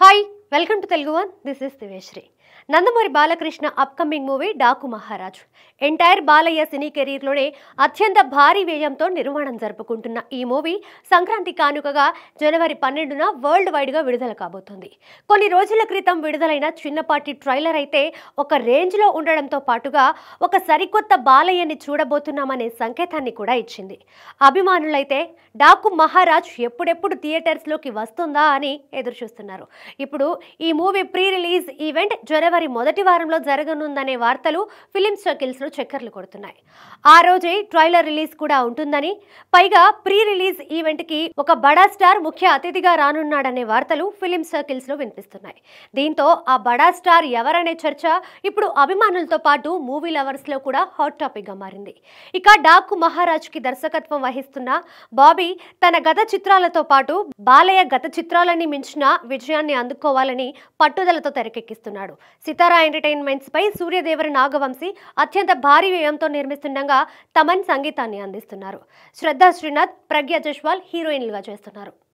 Hi welcome to Telugu one. This is Diveshri. Nandamuri Balakrishna upcoming movie Daaku Maharaaj. Entire Balayya cine కెరీర్లోనే అత్యంత భారీ వ్యయంతో నిర్మాణం జరుపుకుంటున్న ఈ మూవీ సంక్రాంతి కానుకగా జనవరి 12న వరల్డ్ వైడ్గా విడుదల కాబోతోంది. కొన్ని రోజుల క్రితం విడుదలైన చిన్నపాటి ట్రైలర్ అయితే ఒక రేంజ్లో ఉండడంతో పాటుగా ఒక సరికొత్త బాలయ్యని చూడబోతున్నామనే సంకేతాన్ని కూడా ఇచ్చింది. అభిమానులైతే డాకు మహారాజ్ ఎప్పుడెప్పుడు థియేటర్స్లోకి వస్తుందా అని ఎదురు చూస్తున్నారు. ఇప్పుడు ఈ మూవీ ప్రీ రిలీజ్ ఈవెంట్ జనవరి మొదటి వారంలో జరగనుందనే వార్తలు ఫిలిం సర్కిల్స్ లో చక్కర్లు కొడుతున్నాయి. ఆ రోజే ట్రైలర్ రిలీజ్ కూడా ఉంటుందని, పైగా ప్రీ రిలీజ్ ఈవెంట్ కి ఒక బడా స్టార్ ముఖ్య అతిథిగా రానున్నాడనే వార్తలు ఫిలిం సర్కిల్స్ లో వినిపిస్తున్నాయి. దీంతో ఆ బడా స్టార్ ఎవరనే చర్చ ఇప్పుడు అభిమానులతో పాటు మూవీ లవర్స్ లో కూడా హాట్ టాపిక్ గా మారింది. ఇక డాకు మహారాజ్ కి దర్శకత్వం వహిస్తున్న బాబీ తన గత చిత్రాలతో పాటు బాలయ్య గత చిత్రాలని మించిన విజయాన్ని అందుకోవాలని పట్టుదలతో తెరకెక్కిస్తున్నాడు. సితారా ఎంటర్టైన్మెంట్స్ పై సూర్యదేవర నాగవంశీ అత్యంత భారీ వ్యయంతో నిర్మిస్తుండగా తమన్ సంగీతాన్ని అందిస్తున్నారు. శ్రద్ధా శ్రీనాథ్, ప్రజ్ఞ జైస్వాల్ హీరోయిన్లుగా చేస్తున్నారు.